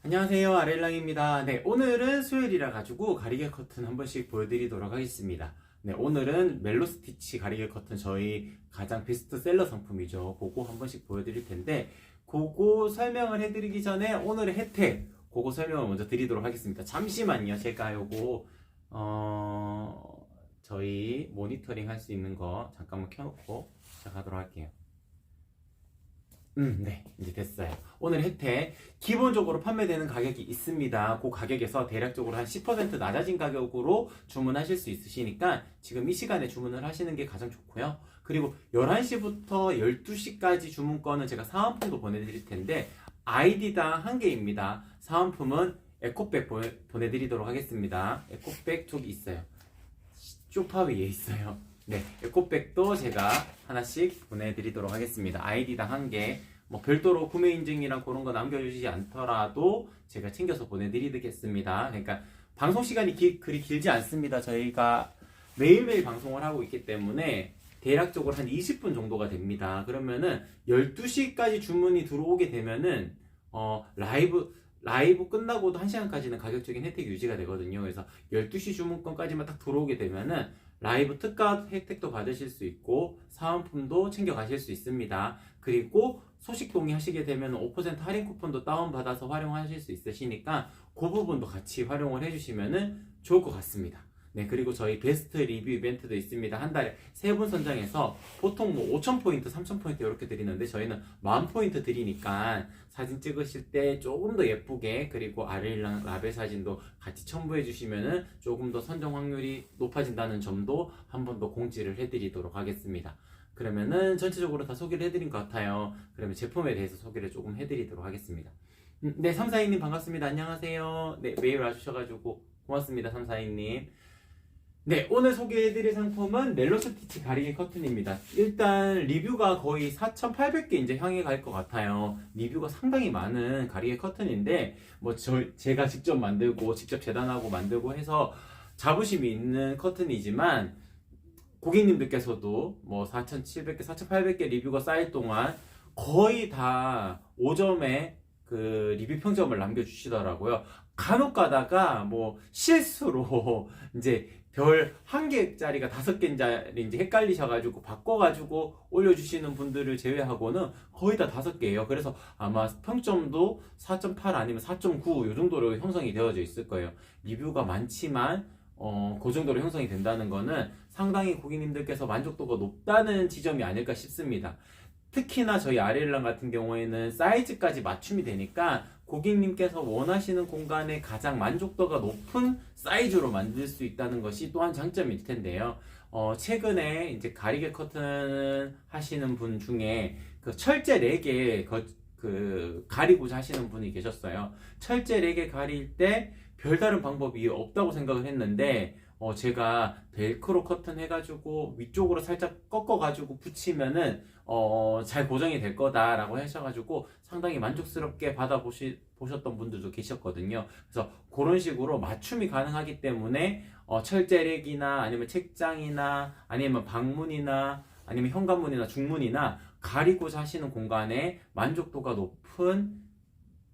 안녕하세요, 아렐랑입니다. 네, 오늘은 수요일이라 가지고 가리개 커튼 한 번씩 보여드리도록 하겠습니다. 네, 오늘은 멜로 스티치 가리개 커튼 저희 가장 베스트셀러 상품이죠. 그거 한 번씩 보여드릴 텐데, 그거 설명을 해드리기 전에 오늘의 혜택, 그거 설명을 먼저 드리도록 하겠습니다. 잠시만요, 제가 요거 저희 모니터링 할 수 있는 거 잠깐만 켜놓고 시작하도록 할게요. 네, 이제 됐어요. 오늘 혜택. 기본적으로 판매되는 가격이 있습니다. 그 가격에서 대략적으로 한 10% 낮아진 가격으로 주문하실 수 있으시니까 지금 이 시간에 주문을 하시는 게 가장 좋고요. 그리고 11시부터 12시까지 주문권은 제가 사은품도 보내드릴 텐데, 아이디당 한 개입니다. 사은품은 에코백 보내드리도록 하겠습니다. 에코백 쪽이 있어요. 쇼파 위에 있어요. 네, 에코백도 제가 하나씩 보내드리도록 하겠습니다. 아이디당 한 개. 뭐 별도로 구매 인증이랑 그런 거 남겨주시지 않더라도 제가 챙겨서 보내드리겠습니다. 그러니까 방송 시간이 그리 길지 않습니다. 저희가 매일매일 방송을 하고 있기 때문에 대략적으로 한 20분 정도가 됩니다. 그러면은 12시까지 주문이 들어오게 되면은 라이브 끝나고도 1시간까지는 가격적인 혜택이 유지가 되거든요. 그래서 12시 주문권까지만 딱 들어오게 되면은 라이브 특가 혜택도 받으실 수 있고 사은품도 챙겨 가실 수 있습니다. 그리고 소식 동의하시게 되면 5% 할인 쿠폰도 다운받아서 활용하실 수 있으시니까 그 부분도 같이 활용을 해주시면 좋을 것 같습니다. 네, 그리고 저희 베스트 리뷰 이벤트도 있습니다. 한 달에 3분 선정해서 보통 뭐 5,000포인트, 3,000포인트 이렇게 드리는데 저희는 10,000포인트 드리니까 사진 찍으실 때 조금 더 예쁘게, 그리고 아래랑 라벨 사진도 같이 첨부해 주시면은 조금 더 선정 확률이 높아진다는 점도 한 번 더 공지를 해드리도록 하겠습니다. 그러면은 전체적으로 다 소개를 해드린 것 같아요. 그러면 제품에 대해서 소개를 조금 해드리도록 하겠습니다. 네, 342님 반갑습니다. 안녕하세요. 네, 메일 와주셔가지고 고맙습니다. 342님. 네, 오늘 소개해드릴 상품은 멜로 스티치 가리개 커튼입니다. 일단 리뷰가 거의 4,800개 이제 향해 갈 것 같아요. 리뷰가 상당히 많은 가리개 커튼인데, 뭐 제가 직접 만들고 직접 재단하고 만들고 해서 자부심이 있는 커튼이지만, 고객님들께서도 뭐 4,700개, 4,800개 리뷰가 쌓일 동안 거의 다 5점의 그 리뷰 평점을 남겨주시더라고요. 간혹 가다가 뭐 실수로 이제 별 1개짜리가 5개짜리인지 헷갈리셔가지고 바꿔가지고 올려주시는 분들을 제외하고는 거의 다 5개예요. 그래서 아마 평점도 4.8 아니면 4.9 이 정도로 형성이 되어져 있을 거예요. 리뷰가 많지만 그 정도로 형성이 된다는 거는 상당히 고객님들께서 만족도가 높다는 지점이 아닐까 싶습니다. 특히나 저희 아리엘랑 같은 경우에는 사이즈까지 맞춤이 되니까 고객님께서 원하시는 공간에 가장 만족도가 높은 사이즈로 만들 수 있다는 것이 또한 장점일 텐데요. 최근에 이제 가리개 커튼 하시는 분 중에 그 철제 렉에 가리고자 하시는 분이 계셨어요. 철제 렉에 가릴 때 별다른 방법이 없다고 생각을 했는데, 제가 벨크로 커튼 해가지고 위쪽으로 살짝 꺾어가지고 붙이면은 잘 고정이 될 거다라고 하셔가지고 상당히 만족스럽게 받아보셨던 분들도 계셨거든요. 그래서 그런 식으로 맞춤이 가능하기 때문에 철제렉이나 아니면 책장이나 아니면 방문이나 아니면 현관문이나 중문이나 가리고자 하시는 공간에 만족도가 높은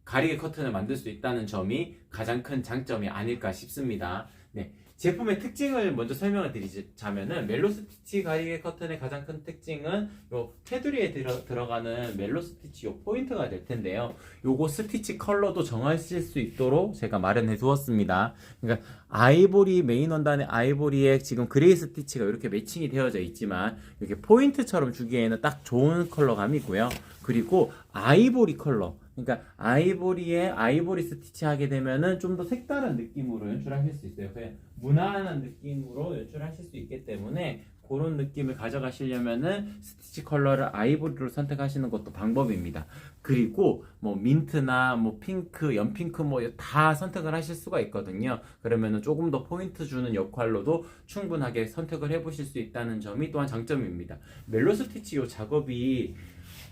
가리개 커튼을 만들 수 있다는 점이 가장 큰 장점이 아닐까 싶습니다. 네, 제품의 특징을 먼저 설명을 드리자면은 멜로 스티치 가리개 커튼의 가장 큰 특징은 요 테두리에 들어가는 멜로 스티치 요 포인트가 될 텐데요. 요거 스티치 컬러도 정하실 수 있도록 제가 마련해 두었습니다. 그러니까 아이보리 메인 원단의 아이보리에 지금 그레이 스티치가 이렇게 매칭이 되어져 있지만 이렇게 포인트처럼 주기에는 딱 좋은 컬러감이고요. 그리고 아이보리 컬러, 그러니까 아이보리에 아이보리 스티치 하게 되면은 좀 더 색다른 느낌으로 연출하실 수 있어요. 그냥 무난한 느낌으로 연출하실 수 있기 때문에 그런 느낌을 가져가시려면은 스티치 컬러를 아이보리로 선택하시는 것도 방법입니다. 그리고 뭐 민트나 뭐 핑크, 연핑크 뭐 다 선택을 하실 수가 있거든요. 그러면은 조금 더 포인트 주는 역할로도 충분하게 선택을 해보실 수 있다는 점이 또한 장점입니다. 멜로 스티치 요 작업이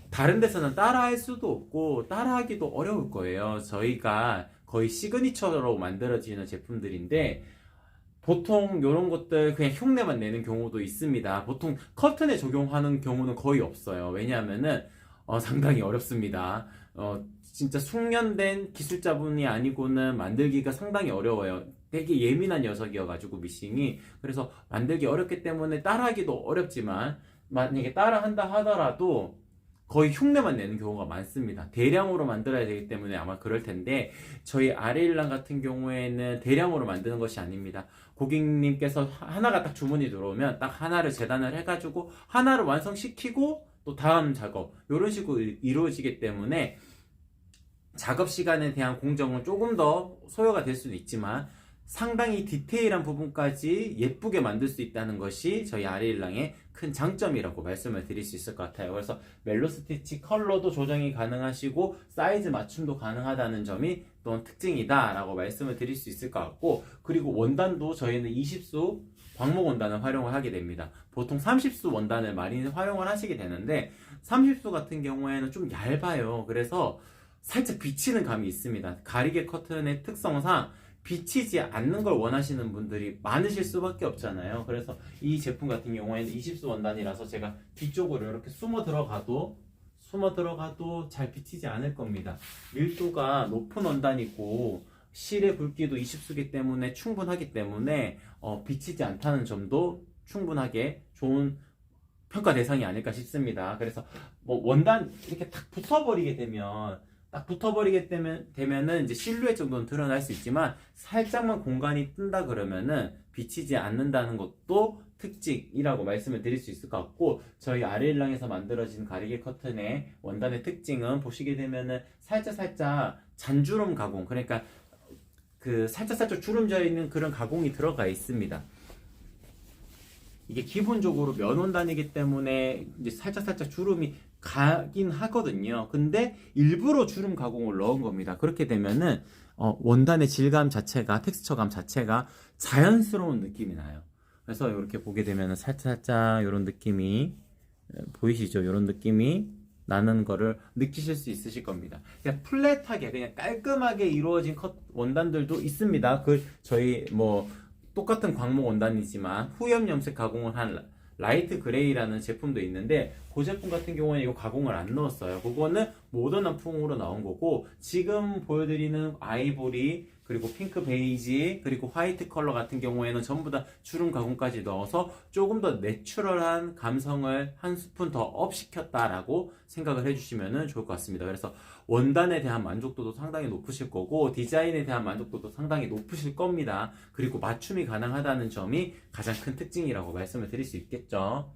다른 데서는 따라할 수도 없고 따라하기도 어려울 거예요. 저희가 거의 시그니처로 만들어지는 제품들인데 보통 이런 것들 그냥 흉내만 내는 경우도 있습니다. 보통 커튼에 적용하는 경우는 거의 없어요. 왜냐하면은 상당히 어렵습니다. 진짜 숙련된 기술자분이 아니고는 만들기가 상당히 어려워요. 되게 예민한 녀석이어가지고 미싱이. 그래서 만들기 어렵기 때문에 따라하기도 어렵지만 만약에 따라한다 하더라도 거의 흉내만 내는 경우가 많습니다. 대량으로 만들어야 되기 때문에 아마 그럴 텐데, 저희 아레일랑 같은 경우에는 대량으로 만드는 것이 아닙니다. 고객님께서 하나가 딱 주문이 들어오면 딱 하나를 재단을 해가지고 하나를 완성시키고 또 다음 작업, 이런 식으로 이루어지기 때문에 작업 시간에 대한 공정은 조금 더 소요가 될 수는 있지만 상당히 디테일한 부분까지 예쁘게 만들 수 있다는 것이 저희 아레일랑의 큰 장점이라고 말씀을 드릴 수 있을 것 같아요. 그래서 멜로 스티치 컬러도 조정이 가능하시고 사이즈 맞춤도 가능하다는 점이 또 특징이다 라고 말씀을 드릴 수 있을 것 같고, 그리고 원단도 저희는 20수 광목 원단을 활용을 하게 됩니다. 보통 30수 원단을 많이 활용을 하시게 되는데 30수 같은 경우에는 좀 얇아요. 그래서 살짝 비치는 감이 있습니다. 가리개 커튼의 특성상 비치지 않는 걸 원하시는 분들이 많으실 수밖에 없잖아요. 그래서 이 제품 같은 경우에는 20수 원단이라서 제가 뒤쪽으로 이렇게 숨어 들어가도 잘 비치지 않을 겁니다. 밀도가 높은 원단이고 실의 굵기도 20수기 때문에 충분하기 때문에 비치지 않다는 점도 충분하게 좋은 평가 대상이 아닐까 싶습니다. 그래서 뭐 원단 이렇게 딱 붙어버리게 되면은 이제 실루엣 정도는 드러날 수 있지만 살짝만 공간이 뜬다 그러면은 비치지 않는다는 것도 특징이라고 말씀을 드릴 수 있을 것 같고, 저희 아레일랑에서 만들어진 가리개 커튼의 원단의 특징은 보시게 되면은 살짝 잔주름 가공, 그러니까 그 살짝 주름져 있는 그런 가공이 들어가 있습니다. 이게 기본적으로 면 원단이기 때문에 이제 살짝 주름이 가긴 하거든요. 근데 일부러 주름 가공을 넣은 겁니다. 그렇게 되면은 원단의 질감 자체가, 텍스처감 자체가 자연스러운 느낌이 나요. 그래서 이렇게 보게 되면은 살짝 이런 느낌이 보이시죠? 이런 느낌이 나는 거를 느끼실 수 있으실 겁니다. 그냥 플랫하게 그냥 깔끔하게 이루어진 원단들도 있습니다. 저희 뭐 똑같은 광목 원단이지만 후염 염색 가공을 한 라이트 그레이라는 제품도 있는데 그 제품 같은 경우는 이거 가공을 안 넣었어요. 그거는 모던한 풍으로 나온 거고, 지금 보여드리는 아이보리 그리고 핑크 베이지 그리고 화이트 컬러 같은 경우에는 전부 다 주름 가공까지 넣어서 조금 더 내추럴한 감성을 한 스푼 더 업 시켰다라고 생각을 해주시면 좋을 것 같습니다. 그래서 원단에 대한 만족도도 상당히 높으실 거고 디자인에 대한 만족도도 상당히 높으실 겁니다. 그리고 맞춤이 가능하다는 점이 가장 큰 특징이라고 말씀을 드릴 수 있겠죠.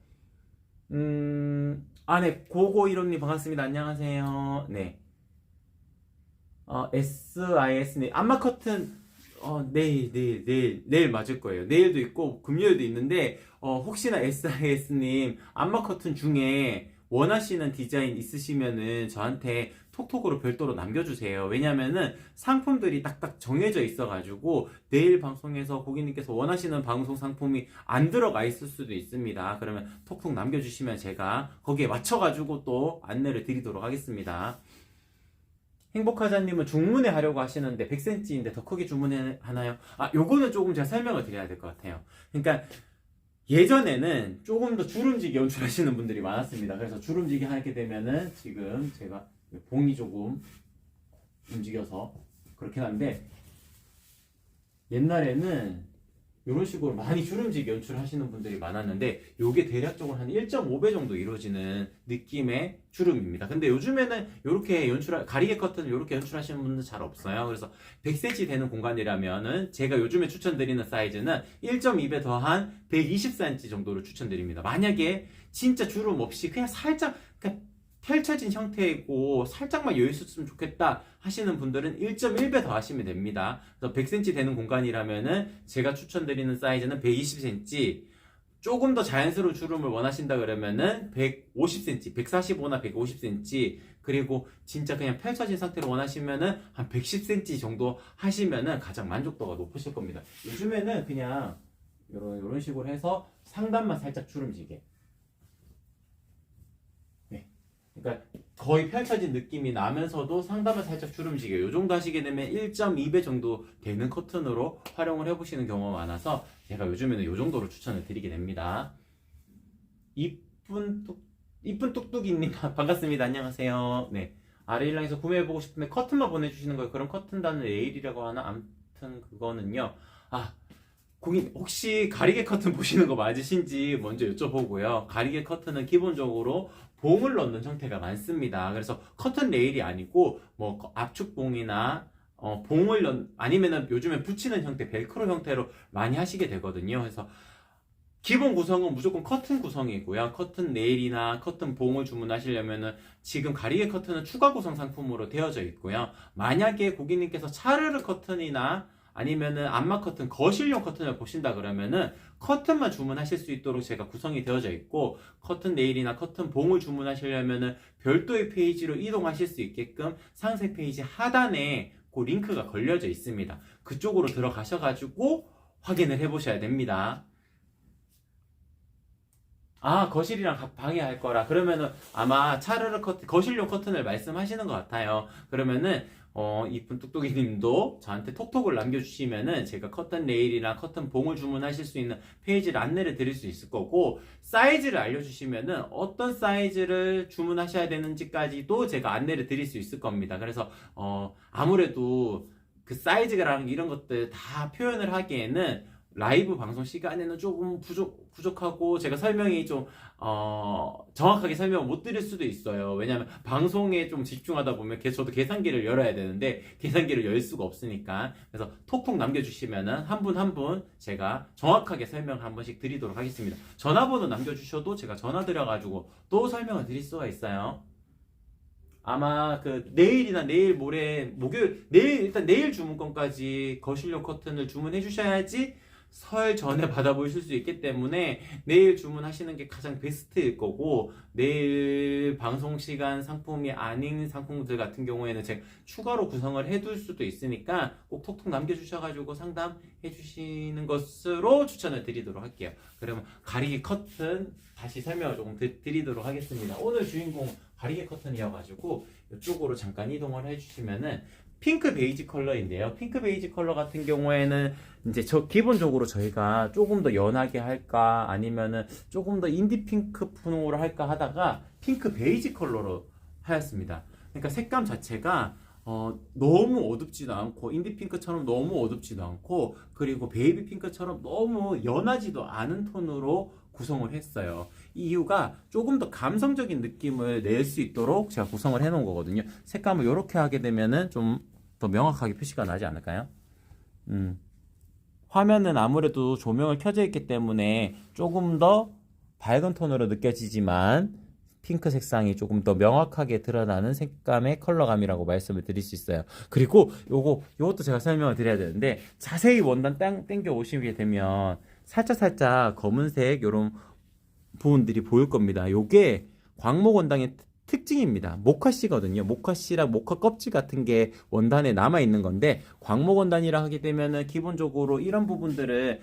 네, 고고이론님 반갑습니다. 안녕하세요. 네. SIS님, 안마 커튼, 내일 맞을 거예요. 내일도 있고, 금요일도 있는데, 혹시나 SIS님, 안마 커튼 중에 원하시는 디자인 있으시면은 저한테 톡톡으로 별도로 남겨주세요. 왜냐면은 상품들이 딱딱 정해져 있어가지고, 내일 방송에서 고객님께서 원하시는 방송 상품이 안 들어가 있을 수도 있습니다. 그러면 톡톡 남겨주시면 제가 거기에 맞춰가지고 또 안내를 드리도록 하겠습니다. 행복하자님은 중문에 하려고 하시는데 100cm인데 더 크게 주문하나요? 요거는 조금 제가 설명을 드려야 될 것 같아요. 그러니까 예전에는 조금 더 주름지게 연출하시는 분들이 많았습니다. 그래서 주름지게 하게 되면은 지금 제가 봉이 조금 움직여서 그렇긴 한데, 옛날에는 이런 식으로 많이 주름지게 연출하시는 분들이 많았는데 요게 대략적으로 한 1.5배 정도 이루어지는 느낌의 주름입니다. 근데 요즘에는 이렇게 가리개 커튼을 이렇게 연출하시는 분들 잘 없어요. 그래서 100cm 되는 공간이라면은 제가 요즘에 추천드리는 사이즈는 1.2배 더한 120cm 정도를 추천드립니다. 만약에 진짜 주름 없이 그냥 살짝 펼쳐진 형태이고 살짝만 여유 있었으면 좋겠다 하시는 분들은 1.1배 더 하시면 됩니다. 그래서 100cm 되는 공간이라면은 제가 추천드리는 사이즈는 120cm, 조금 더 자연스러운 주름을 원하신다 그러면은 150cm, 145나 150cm, 그리고 진짜 그냥 펼쳐진 상태로 원하시면은 한 110cm 정도 하시면은 가장 만족도가 높으실 겁니다. 요즘에는 그냥 이런 식으로 해서 상단만 살짝 주름지게, 그러니까 거의 펼쳐진 느낌이 나면서도 상단을 살짝 주름지게 요 정도 하시게 되면 1.2배 정도 되는 커튼으로 활용을 해보시는 경우가 많아서 제가 요즘에는 요 정도로 추천을 드리게 됩니다. 이쁜 뚝뚝이님 반갑습니다. 안녕하세요. 네. 아레일랑에서 구매해보고 싶은데 커튼만 보내주시는 거예요. 그럼 커튼단은 레일이라고 하나? 아무튼 그거는요. 아, 고객님 혹시 가리개 커튼 보시는 거 맞으신지 먼저 여쭤보고요. 가리개 커튼은 기본적으로 봉을 넣는 형태가 많습니다. 그래서 커튼 레일이 아니고 뭐 압축봉이나 봉을 아니면은 요즘에 붙이는 형태, 벨크로 형태로 많이 하시게 되거든요. 그래서 기본 구성은 무조건 커튼 구성이고요. 커튼 네일이나 커튼 봉을 주문하시려면은 지금 가리개 커튼은 추가 구성 상품으로 되어져 있고요. 만약에 고객님께서 차르르 커튼이나 아니면은 안마 커튼, 거실용 커튼을 보신다 그러면은 커튼만 주문하실 수 있도록 제가 구성이 되어져 있고, 커튼 네일이나 커튼 봉을 주문하시려면은 별도의 페이지로 이동하실 수 있게끔 상세 페이지 하단에 그 링크가 걸려져 있습니다. 그쪽으로 들어가셔가지고 확인을 해보셔야 됩니다. 아, 거실이랑 각 방에 할 거라. 그러면은 아마 차르르 커튼, 거실용 커튼을 말씀하시는 것 같아요. 그러면은, 이쁜 뚝뚝이 님도 저한테 톡톡을 남겨주시면은 제가 커튼 레일이나 커튼 봉을 주문하실 수 있는 페이지를 안내를 드릴 수 있을 거고, 사이즈를 알려주시면은 어떤 사이즈를 주문하셔야 되는지까지도 제가 안내를 드릴 수 있을 겁니다. 그래서, 아무래도 그 사이즈랑 이런 것들 다 표현을 하기에는 라이브 방송 시간에는 조금 부족하고 제가 설명이 좀 정확하게 설명을 못 드릴 수도 있어요. 왜냐하면 방송에 좀 집중하다 보면 저도 계산기를 열어야 되는데 계산기를 열 수가 없으니까. 그래서 톡톡 남겨주시면은 한 분 한 분 제가 정확하게 설명을 한 번씩 드리도록 하겠습니다. 전화번호 남겨주셔도 제가 전화 드려가지고 또 설명을 드릴 수가 있어요. 아마 그 내일이나 내일 모레 목요일 일단 내일 주문권까지 거실용 커튼을 주문해 주셔야지 설 전에 받아보실 수 있기 때문에 내일 주문하시는 게 가장 베스트일 거고, 내일 방송 시간 상품이 아닌 상품들 같은 경우에는 제가 추가로 구성을 해둘 수도 있으니까 꼭 톡톡 남겨주셔가지고 상담해 주시는 것으로 추천을 드리도록 할게요. 그러면 가리개 커튼 다시 설명을 조금 드리도록 하겠습니다. 오늘 주인공 가리개 커튼이어가지고 이쪽으로 잠깐 이동을 해주시면은 핑크 베이지 컬러인데요. 핑크 베이지 컬러 같은 경우에는 이제 기본적으로 저희가 조금 더 연하게 할까 아니면은 조금 더 인디 핑크 톤으로 할까 하다가 핑크 베이지 컬러로 하였습니다. 그러니까 색감 자체가 너무 어둡지도 않고 인디 핑크처럼 너무 어둡지도 않고, 그리고 베이비 핑크처럼 너무 연하지도 않은 톤으로 구성을 했어요. 이 이유가 조금 더 감성적인 느낌을 낼 수 있도록 제가 구성을 해 놓은 거거든요. 색감을 이렇게 하게 되면은 좀 더 명확하게 표시가 나지 않을까요? 화면은 아무래도 조명을 켜져 있기 때문에 조금 더 밝은 톤으로 느껴지지만 핑크 색상이 조금 더 명확하게 드러나는 색감의 컬러감이라고 말씀을 드릴 수 있어요. 그리고 요것도 제가 설명을 드려야 되는데, 자세히 원단 당겨 오시게 되면 살짝 검은색 요런 부분들이 보일 겁니다. 요게 광목 원단의 특징입니다. 모카씨거든요. 모카씨랑 모카 껍질 같은 게 원단에 남아있는 건데, 광목 원단이라 하게 되면은 기본적으로 이런 부분들을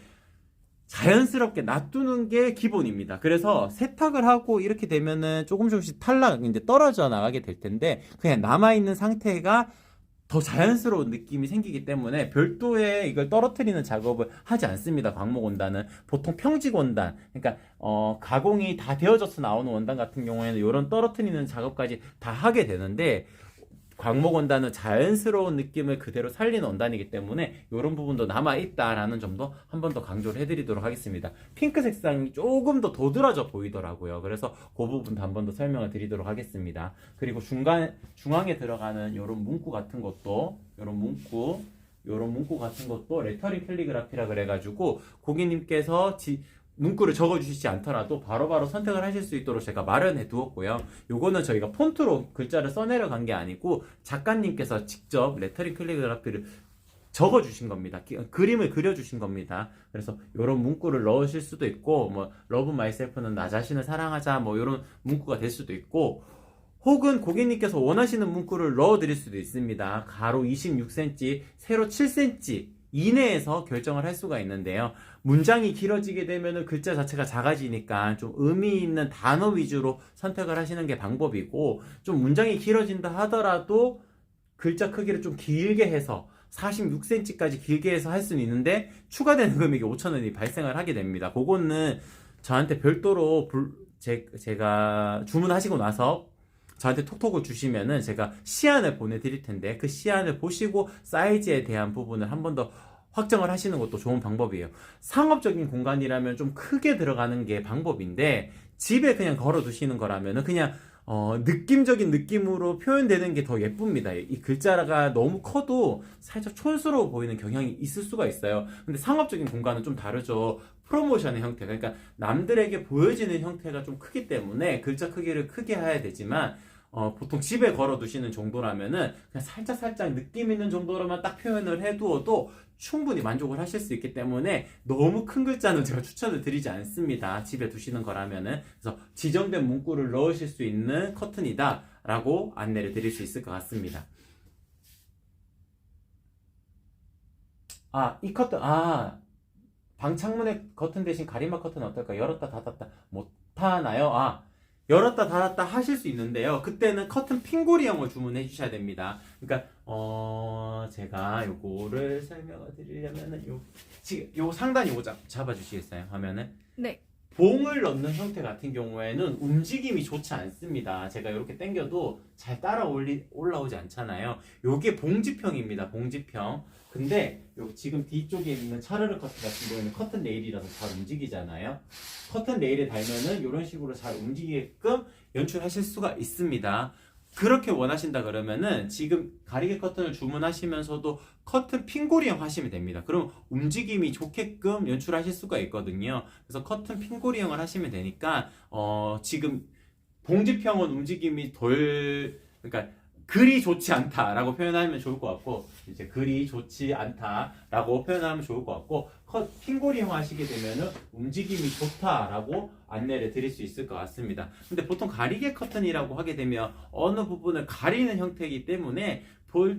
자연스럽게 놔두는 게 기본입니다. 그래서 세탁을 하고 이렇게 되면은 조금씩 이제 떨어져 나가게 될 텐데, 그냥 남아있는 상태가 더 자연스러운 느낌이 생기기 때문에 별도의 이걸 떨어뜨리는 작업을 하지 않습니다. 광목 원단은 보통 평직 원단, 그러니까 가공이 다 되어져서 나오는 원단 같은 경우에는 이런 떨어뜨리는 작업까지 다 하게 되는데, 광목 원단은 자연스러운 느낌을 그대로 살리는 원단이기 때문에 이런 부분도 남아있다라는 점도 한 번 더 강조를 해드리도록 하겠습니다. 핑크 색상이 조금 더 도드라져 보이더라고요. 그래서 그 부분도 한 번 더 설명을 드리도록 하겠습니다. 그리고 중앙에 들어가는 이런 문구 같은 것도, 이런 문구 같은 것도 레터링 캘리그라피라 그래가지고 고객님께서 문구를 적어주시지 않더라도 바로바로 선택을 하실 수 있도록 제가 마련해 두었고요. 요거는 저희가 폰트로 글자를 써내려 간 게 아니고 작가님께서 직접 레터링 캘리그라피를 적어주신 겁니다. 그림을 그려주신 겁니다. 그래서 이런 문구를 넣으실 수도 있고, 뭐 러브 마이셀프는 나 자신을 사랑하자, 뭐 이런 문구가 될 수도 있고, 혹은 고객님께서 원하시는 문구를 넣어드릴 수도 있습니다. 가로 26cm, 세로 7cm 이내에서 결정을 할 수가 있는데요. 문장이 길어지게 되면 글자 자체가 작아지니까 좀 의미 있는 단어 위주로 선택을 하시는 게 방법이고, 좀 문장이 길어진다 하더라도 글자 크기를 좀 길게 해서 46cm까지 길게 해서 할 수는 있는데 추가되는 금액이 5,000원이 발생을 하게 됩니다. 그거는 저한테 별도로 제가 주문하시고 나서 저한테 톡톡을 주시면은 제가 시안을 보내드릴 텐데 그 시안을 보시고 사이즈에 대한 부분을 한 번 더 확정을 하시는 것도 좋은 방법이에요. 상업적인 공간이라면 좀 크게 들어가는 게 방법인데 집에 그냥 걸어 두시는 거라면은 그냥 느낌적인 느낌으로 표현되는 게 더 예쁩니다. 이 글자가 너무 커도 살짝 촌스러워 보이는 경향이 있을 수가 있어요. 근데 상업적인 공간은 좀 다르죠. 프로모션의 형태, 그러니까 남들에게 보여지는 형태가 좀 크기 때문에 글자 크기를 크게 해야 되지만 보통 집에 걸어 두시는 정도라면은 그냥 살짝 느낌 있는 정도로만 딱 표현을 해두어도 충분히 만족을 하실 수 있기 때문에 너무 큰 글자는 제가 추천을 드리지 않습니다. 집에 두시는 거라면은. 그래서 지정된 문구를 넣으실 수 있는 커튼이다 라고 안내를 드릴 수 있을 것 같습니다. 이 커튼, 방창문의 커튼 대신 가리막 커튼 어떨까? 열었다 닫았다 못하나요? 열었다 닫았다 하실 수 있는데요. 그때는 커튼 핑고리형을 주문해 주셔야 됩니다. 그러니까 제가 요거를 설명을 드리려면은 지금 요 상단 요거 잡아 주시겠어요? 화면을? 네. 봉을 넣는 형태 같은 경우에는 움직임이 좋지 않습니다. 제가 이렇게 당겨도 잘 따라 올라오지 않잖아요. 요게 봉지평입니다. 봉지평. 근데 요 지금 뒤쪽에 있는 차르르 커튼 같은 경우에는 커튼 레일이라서 잘 움직이잖아요. 커튼 레일에 달면은 이런 식으로 잘 움직이게끔 연출하실 수가 있습니다. 그렇게 원하신다 그러면은 지금 가리개 커튼을 주문하시면서도 커튼 핑고리형 하시면 됩니다. 그럼 움직임이 좋게끔 연출하실 수가 있거든요. 그래서 커튼 핑고리형을 하시면 되니까 지금 봉지평은 움직임이 그러니까 글이 좋지 않다라고 표현하면 좋을 것 같고, 이제 글이 좋지 않다라고 표현하면 좋을 것 같고, 핑고리형 하시게 되면은 움직임이 좋다라고 안내를 드릴 수 있을 것 같습니다. 근데 보통 가리개 커튼이라고 하게 되면 어느 부분을 가리는 형태이기 때문에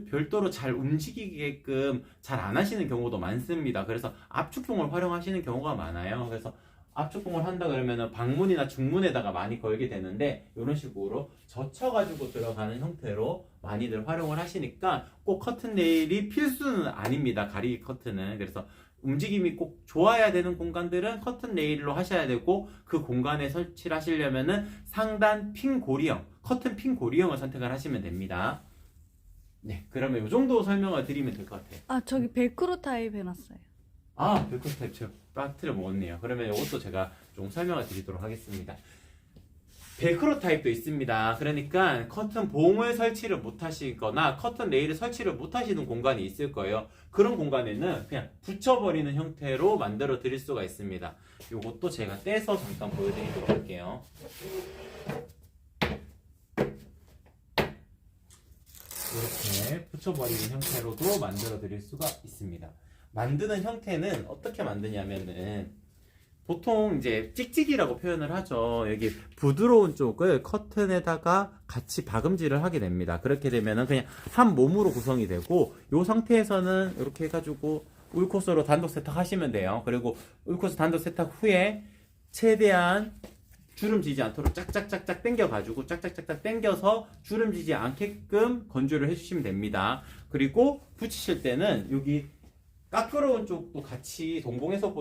별도로 잘 움직이게끔 잘 안 하시는 경우도 많습니다. 그래서 압축봉을 활용하시는 경우가 많아요. 그래서 압축봉을 한다 그러면 방문이나 중문에다가 많이 걸게 되는데 이런 식으로 젖혀가지고 들어가는 형태로 많이들 활용을 하시니까 꼭 커튼 레일이 필수는 아닙니다. 가리개 커튼은. 그래서 움직임이 꼭 좋아야 되는 공간들은 커튼 레일로 하셔야 되고, 그 공간에 설치를 하시려면은 상단 핀 고리형, 커튼 핀 고리형을 선택을 하시면 됩니다. 네, 그러면 이 정도 설명을 드리면 될 것 같아요. 저기 벨크로 타입 해놨어요. 벨크로 타입 제가 빠뜨려 먹었네요. 그러면 이것도 제가 좀 설명을 드리도록 하겠습니다. 벨크로 타입도 있습니다. 그러니까 커튼 봉을 설치를 못 하시거나 커튼 레일을 설치를 못 하시는 공간이 있을 거예요. 그런 공간에는 그냥 붙여버리는 형태로 만들어 드릴 수가 있습니다. 이것도 제가 떼서 잠깐 보여드리도록 할게요. 이렇게 붙여버리는 형태로도 만들어 드릴 수가 있습니다. 만드는 형태는 어떻게 만드냐면은 보통 이제 찍찍이라고 표현을 하죠. 여기 부드러운 쪽을 커튼에다가 같이 박음질을 하게 됩니다. 그렇게 되면은 그냥 한 몸으로 구성이 되고, 이 상태에서는 이렇게 해가지고 울코스로 단독 세탁 하시면 돼요. 그리고 울코스 단독 세탁 후에 최대한 주름지지 않도록 짝짝짝짝 당겨가지고 짝짝짝짝 당겨서 주름지지 않게끔 건조를 해주시면 됩니다. 그리고 붙이실 때는 여기 까끄러운 쪽도 같이 동봉해서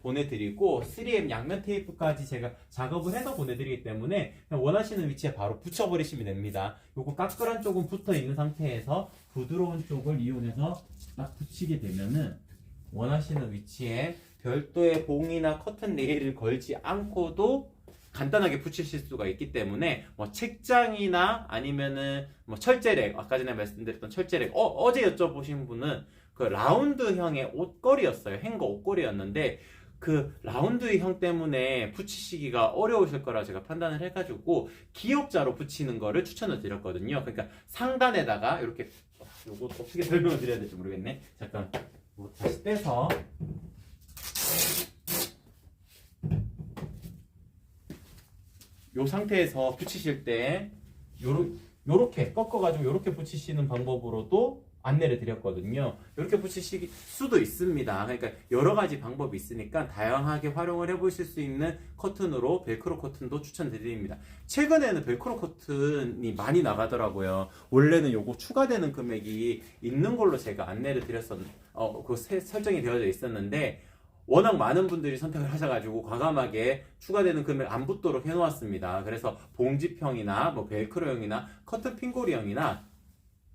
보내드리고 3M 양면 테이프까지 제가 작업을 해서 보내드리기 때문에 그냥 원하시는 위치에 바로 붙여버리시면 됩니다. 요거 까끌한 쪽은 붙어있는 상태에서 부드러운 쪽을 이용해서 딱 붙이게 되면은 원하시는 위치에 별도의 봉이나 커튼 레일을 걸지 않고도 간단하게 붙이실 수가 있기 때문에 뭐 책장이나 아니면은 뭐 철제렉, 아까 전에 말씀드렸던 철제렉, 어제 여쭤보신 분은 그 라운드형의 옷걸이였어요. 행거 옷걸이였는데 그 라운드형 때문에 붙이시기가 어려우실 거라 제가 판단을 해가지고 기역자로 붙이는 거를 추천을 드렸거든요. 그러니까 상단에다가 이렇게, 요거 어떻게 설명을 드려야 될지 모르겠네. 잠깐 다시 떼서 요 상태에서 붙이실 때 요렇게 꺾어가지고 요렇게 붙이시는 방법으로도 안내를 드렸거든요. 이렇게 붙이실 수도 있습니다. 그러니까 여러 가지 방법이 있으니까 다양하게 활용을 해보실 수 있는 커튼으로 벨크로 커튼도 추천드립니다. 최근에는 벨크로 커튼이 많이 나가더라고요. 원래는 요거 추가되는 금액이 있는 걸로 제가 안내를 드렸었는데, 설정이 되어져 있었는데 워낙 많은 분들이 선택을 하셔가지고 과감하게 추가되는 금액 안 붙도록 해놓았습니다. 그래서 봉지평이나 뭐 벨크로형이나 커튼 핑고리형이나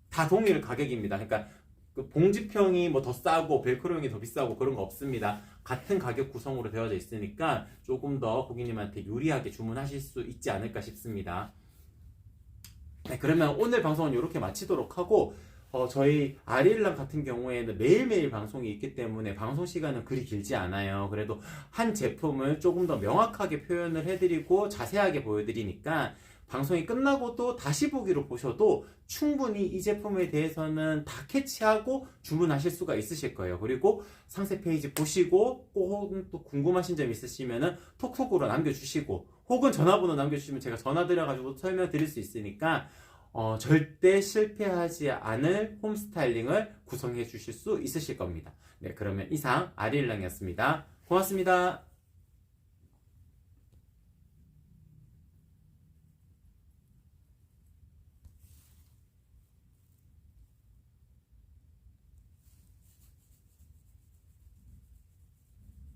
다 동일 가격입니다. 그러니까 그 봉지평이 뭐 더 싸고 벨크로형이 더 비싸고 그런 거 없습니다. 같은 가격 구성으로 되어져 있으니까 조금 더 고객님한테 유리하게 주문하실 수 있지 않을까 싶습니다. 네, 그러면 오늘 방송은 이렇게 마치도록 하고 저희 아리엘랑 같은 경우에는 매일매일 방송이 있기 때문에 방송 시간은 그리 길지 않아요. 그래도 한 제품을 조금 더 명확하게 표현을 해드리고 자세하게 보여드리니까 방송이 끝나고도 다시 보기로 보셔도 충분히 이 제품에 대해서는 다 캐치하고 주문하실 수가 있으실 거예요. 그리고 상세 페이지 보시고 꼭 또 궁금하신 점 있으시면은 톡톡으로 남겨주시고 혹은 전화번호 남겨주시면 제가 전화 드려가지고 설명드릴 수 있으니까 절대 실패하지 않을 홈 스타일링을 구성해 주실 수 있으실 겁니다. 네, 그러면 이상 아리엘랑이었습니다. 고맙습니다.